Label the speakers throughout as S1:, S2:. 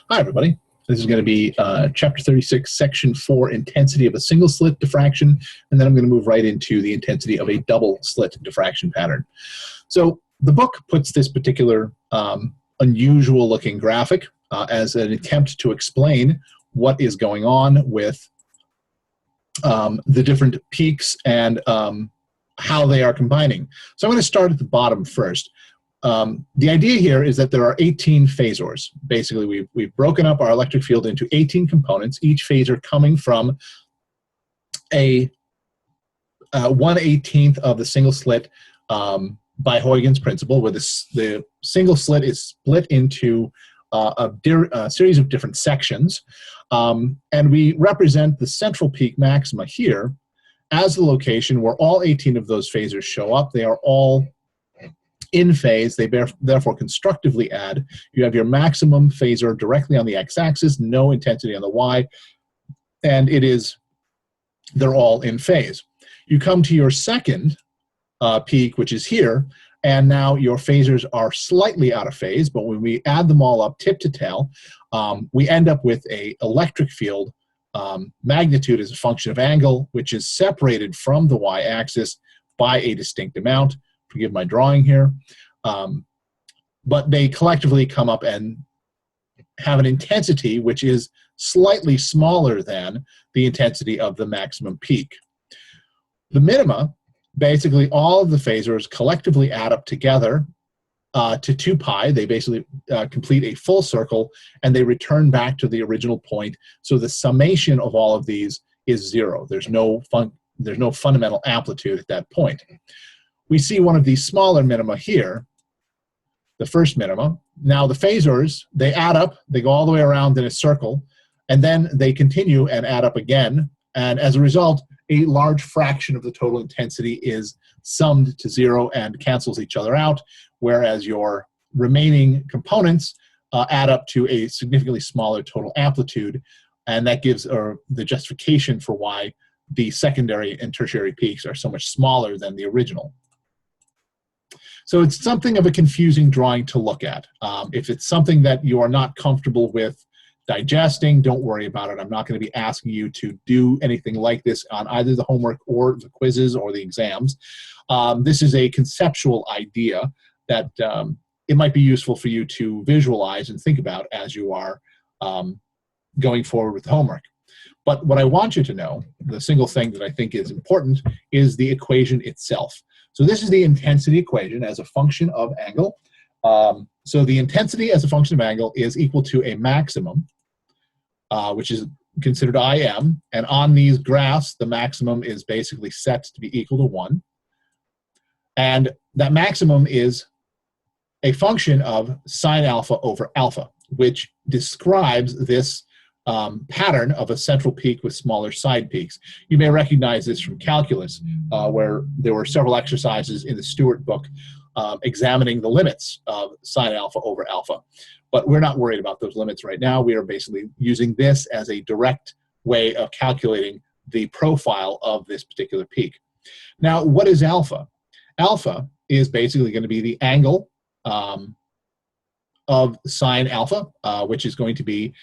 S1: Hi, everybody. This is going to be Chapter 36, Section 4, Intensity of a Single Slit Diffraction, and then I'm going to move right into the intensity of a double slit diffraction pattern. So the book puts this particular unusual-looking graphic as an attempt to explain what is going on with the different peaks and how they are combining. So I'm going to start at the bottom first. The idea here is that there are 18 phasors. Basically, we've broken up our electric field into 18 components, each phasor coming from a 1/18th of the single slit by Huygens principle, where the single slit is split into a series of different sections. And we represent the central peak maxima here as the location where all 18 of those phasors show up. They are all in phase. They therefore constructively add. You have your maximum phasor directly on the x-axis, no intensity on the y, and they're all in phase. You come to your second peak, which is here, and now your phasors are slightly out of phase, but when we add them all up tip to tail, we end up with an electric field magnitude as a function of angle, which is separated from the y-axis by a distinct amount. Forgive my drawing here, but they collectively come up and have an intensity which is slightly smaller than the intensity of the maximum peak. The minima, basically all of the phasors collectively add up together to 2 pi. They basically complete a full circle and they return back to the original point. So the summation of all of these is 0. There's no fundamental amplitude at that point. We see one of these smaller minima here, the first minima. Now the phasors, they add up, they go all the way around in a circle, and then they continue and add up again. And as a result, a large fraction of the total intensity is summed to 0 and cancels each other out, whereas your remaining components add up to a significantly smaller total amplitude, and that gives the justification for why the secondary and tertiary peaks are so much smaller than the original. So it's something of a confusing drawing to look at. If it's something that you are not comfortable with digesting, don't worry about it. I'm not going to be asking you to do anything like this on either the homework or the quizzes or the exams. This is a conceptual idea that it might be useful for you to visualize and think about as you are going forward with the homework. But what I want you to know, the single thing that I think is important, is the equation itself. So this is the intensity equation as a function of angle. So the intensity as a function of angle is equal to a maximum, which is considered Im. And on these graphs, the maximum is basically set to be equal to 1. And that maximum is a function of sine alpha over alpha, which describes this pattern of a central peak with smaller side peaks. You may recognize this from calculus, where there were several exercises in the Stewart book examining the limits of sine alpha over alpha. But we're not worried about those limits right now. We are basically using this as a direct way of calculating the profile of this particular peak. Now, what is alpha? Alpha is basically going to be the angle of sine alpha, which is going to be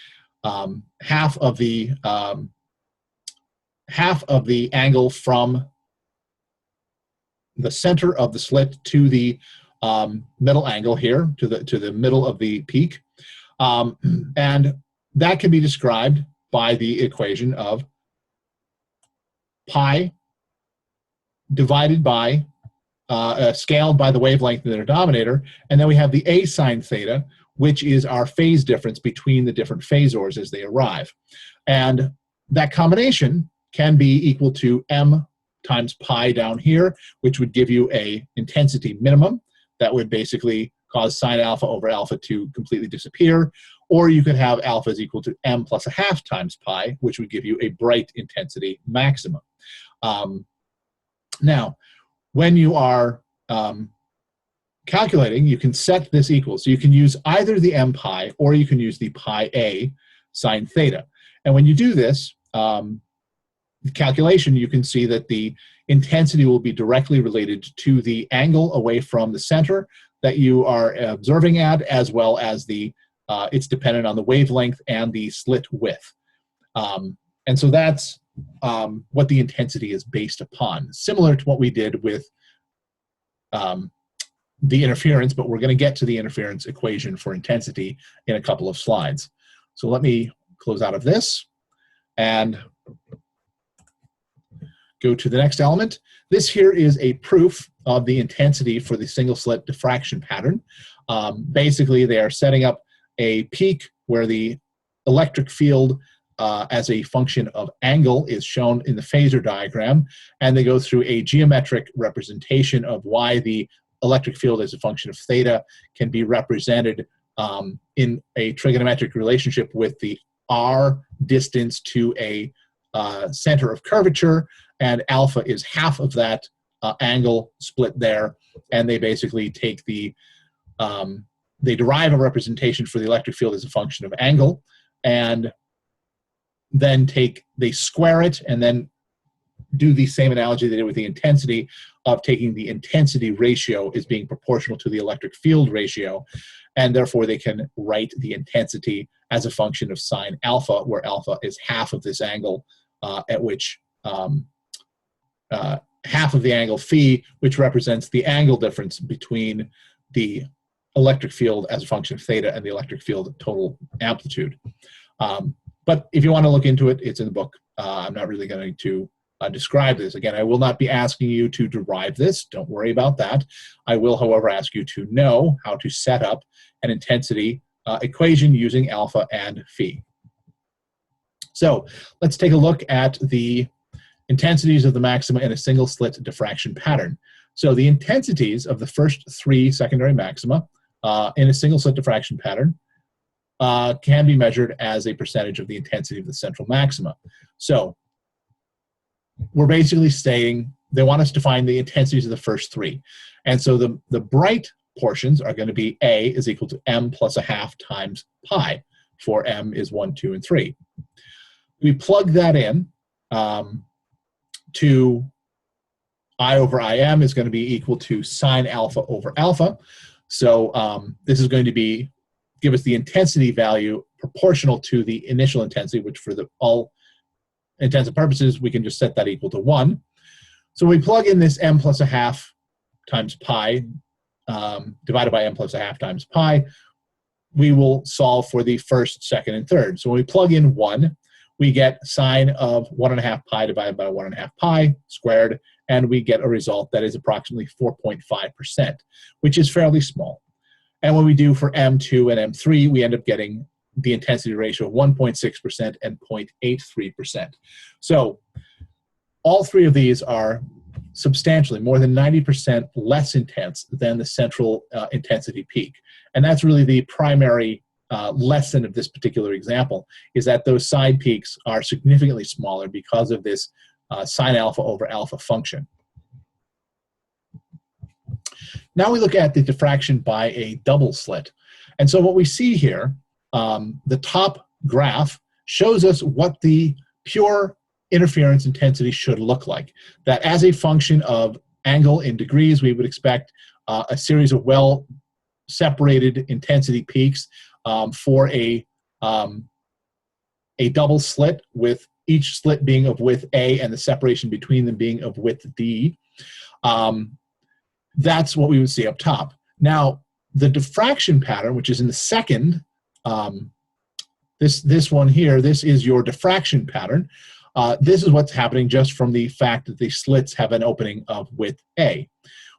S1: half of the angle from the center of the slit to the middle angle here, to the middle of the peak, and that can be described by the equation of pi divided by scaled by the wavelength in the denominator, and then we have the a sine theta, which is our phase difference between the different phasors as they arrive. And that combination can be equal to m times pi down here, which would give you a intensity minimum. That would basically cause sine alpha over alpha to completely disappear. Or you could have alpha is equal to m plus a half times pi, which would give you a bright intensity maximum. Now, when you are calculating, you can set this equal. So you can use either the m pi or you can use the pi a sine theta. And when you do this calculation, you can see that the intensity will be directly related to the angle away from the center that you are observing at, as well as the it's dependent on the wavelength and the slit width. And so that's what the intensity is based upon, similar to what we did with the interference, but we're going to get to the interference equation for intensity in a couple of slides. So let me close out of this and go to the next element. This here is a proof of the intensity for the single slit diffraction pattern. Basically, they are setting up a peak where the electric field as a function of angle is shown in the phasor diagram, and they go through a geometric representation of why the electric field as a function of theta can be represented in a trigonometric relationship with the r distance to a center of curvature, and alpha is half of that angle split there, and they basically take the they derive a representation for the electric field as a function of angle, and then they square it and then do the same analogy they did with the intensity of taking the intensity ratio as being proportional to the electric field ratio, and therefore they can write the intensity as a function of sine alpha, where alpha is half of this angle, at which half of the angle phi, which represents the angle difference between the electric field as a function of theta and the electric field total amplitude. But if you want to look into it, it's in the book. I'm not really going to describe this. Again, I will not be asking you to derive this. Don't worry about that. I will, however, ask you to know how to set up an intensity equation using alpha and phi. So let's take a look at the intensities of the maxima in a single slit diffraction pattern. So the intensities of the first three secondary maxima in a single slit diffraction pattern can be measured as a percentage of the intensity of the central maxima. So we're basically saying they want us to find the intensities of the first three. And so the bright portions are going to be A is equal to m plus a half times pi, for m is 1, 2, and 3. We plug that in to I over Im is going to be equal to sine alpha over alpha. So this is going to give us the intensity value proportional to the initial intensity, which for all intents and purposes, we can just set that equal to 1. So we plug in this m plus a half times pi divided by m plus a half times pi. We will solve for the first, second, and third. So when we plug in 1, we get sine of 1.5 pi divided by 1.5 pi squared, and we get a result that is approximately 4.5%, which is fairly small. And when we do for M2 and M3, we end up getting the intensity ratio of 1.6% and 0.83%. So all three of these are substantially more than 90% less intense than the central intensity peak. And that's really the primary lesson of this particular example, is that those side peaks are significantly smaller because of this sine alpha over alpha function. Now we look at the diffraction by a double slit. And so what we see here, the top graph shows us what the pure interference intensity should look like. That as a function of angle in degrees, we would expect a series of well-separated intensity peaks for a double slit, with each slit being of width A and the separation between them being of width D. That's what we would see up top. Now, the diffraction pattern, which is in the second, this one here, this is your diffraction pattern. This is what's happening just from the fact that the slits have an opening of width A.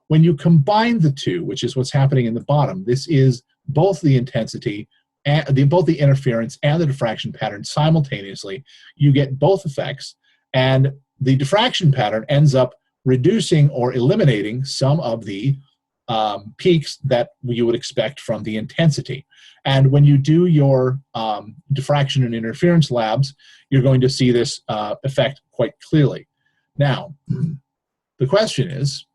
S1: When you combine the two, which is what's happening in the bottom, this is both the intensity, both the interference and the diffraction pattern simultaneously. You get both effects, and the diffraction pattern ends up reducing or eliminating some of the peaks that you would expect from the intensity. And when you do your diffraction and interference labs, you're going to see this effect quite clearly. Now, the question is,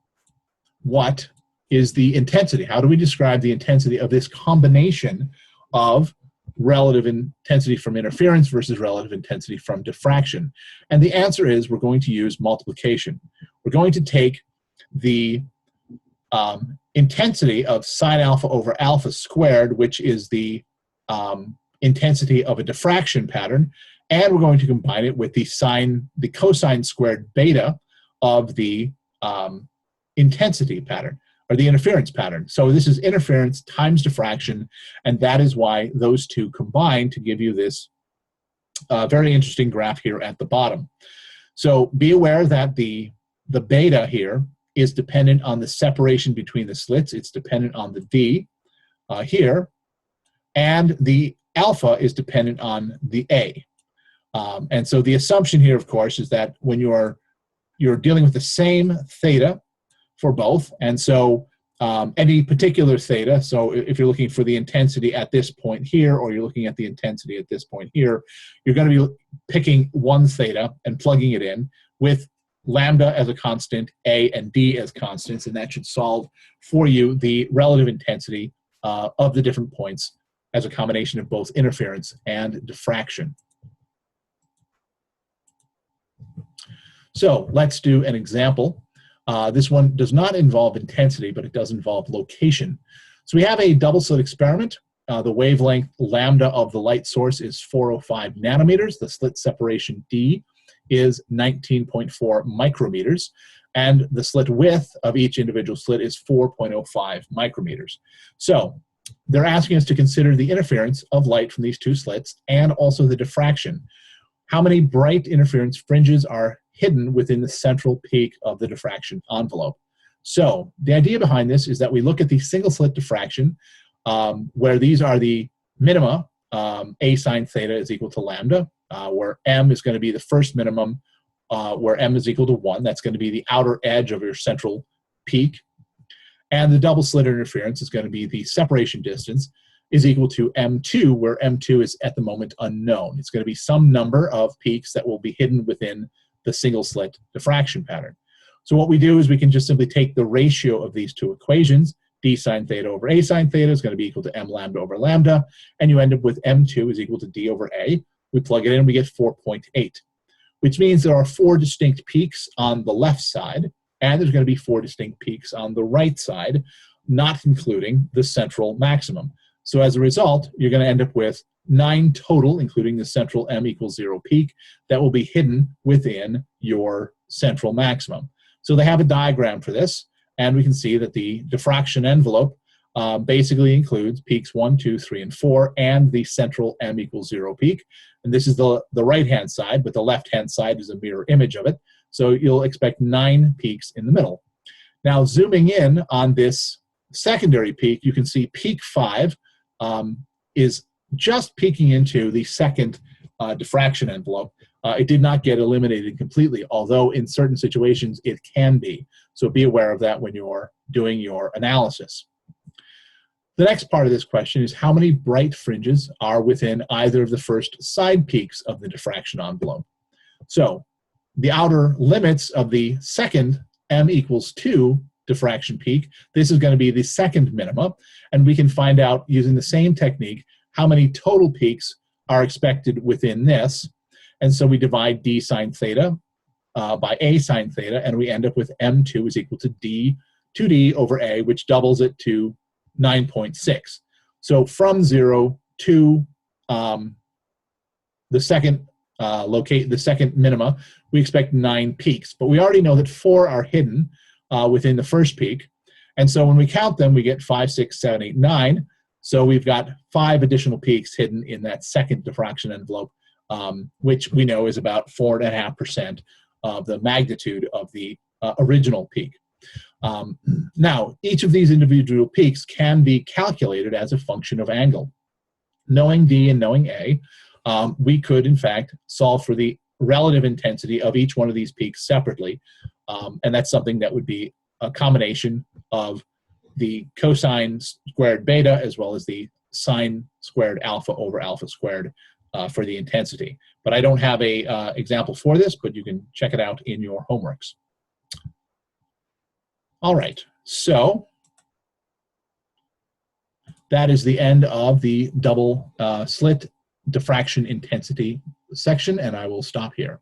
S1: what is the intensity? How do we describe the intensity of this combination of relative intensity from interference versus relative intensity from diffraction? And the answer is we're going to use multiplication. We're going to take the intensity of sine alpha over alpha squared, which is the intensity of a diffraction pattern, and we're going to combine it with the cosine squared beta of the intensity pattern, or the interference pattern. So this is interference times diffraction, and that is why those two combine to give you this very interesting graph here at the bottom. So be aware that the beta here is dependent on the separation between the slits. It's dependent on the D here, and the alpha is dependent on the A. And so the assumption here, of course, is that when you're dealing with the same theta for both, and so any particular theta, so if you're looking for the intensity at this point here, or you're looking at the intensity at this point here, you're going to be picking one theta and plugging it in with lambda as a constant, A and D as constants, and that should solve for you the relative intensity of the different points as a combination of both interference and diffraction. So let's do an example. This one does not involve intensity, but it does involve location. So we have a double slit experiment. The wavelength lambda of the light source is 405 nanometers. The slit separation D is 19.4 micrometers. And the slit width of each individual slit is 4.05 micrometers. So they're asking us to consider the interference of light from these two slits and also the diffraction. How many bright interference fringes are hidden within the central peak of the diffraction envelope? So the idea behind this is that we look at the single slit diffraction, where these are the minima. A sine theta is equal to lambda, where m is going to be the first minimum, where m is equal to 1. That's going to be the outer edge of your central peak. And the double slit interference is going to be the separation distance is equal to m2, where m2 is at the moment unknown. It's going to be some number of peaks that will be hidden within the single slit diffraction pattern. So what we do is we can just simply take the ratio of these two equations. D sine theta over A sine theta is going to be equal to m lambda over lambda, and you end up with m2 is equal to D over A. We plug it in, we get 4.8, which means there are 4 distinct peaks on the left side, and there's going to be 4 distinct peaks on the right side, not including the central maximum. So as a result, you're going to end up with 9 total, including the central m equals 0 peak, that will be hidden within your central maximum. So they have a diagram for this, and we can see that the diffraction envelope basically includes peaks 1, 2, 3, and 4, and the central m equals 0 peak. And this is the right-hand side, but the left-hand side is a mirror image of it. So you'll expect 9 peaks in the middle. Now, zooming in on this secondary peak, you can see peak 5 is just peeking into the second diffraction envelope. It did not get eliminated completely, although in certain situations it can be. So be aware of that when you're doing your analysis. The next part of this question is how many bright fringes are within either of the first side peaks of the diffraction envelope? So the outer limits of the second m equals 2 diffraction peak, this is going to be the second minima, and we can find out using the same technique how many total peaks are expected within this. And so we divide d sine theta by a sine theta, and we end up with m2 is equal to d 2d over a, which doubles it to 9.6. So from 0 to the second minima, we expect 9 peaks. But we already know that 4 are hidden within the first peak. And so when we count them, we get 5, 6, 7, 8, 9. So we've got 5 additional peaks hidden in that second diffraction envelope, which we know is about 4.5% of the magnitude of the original peak. Now, each of these individual peaks can be calculated as a function of angle. Knowing D and knowing A, we could, in fact, solve for the relative intensity of each one of these peaks separately. And that's something that would be a combination of the cosine squared beta as well as the sine squared alpha over alpha squared for the intensity. But I don't have a example for this, but you can check it out in your homeworks. All right, so that is the end of the double slit diffraction intensity section, and I will stop here.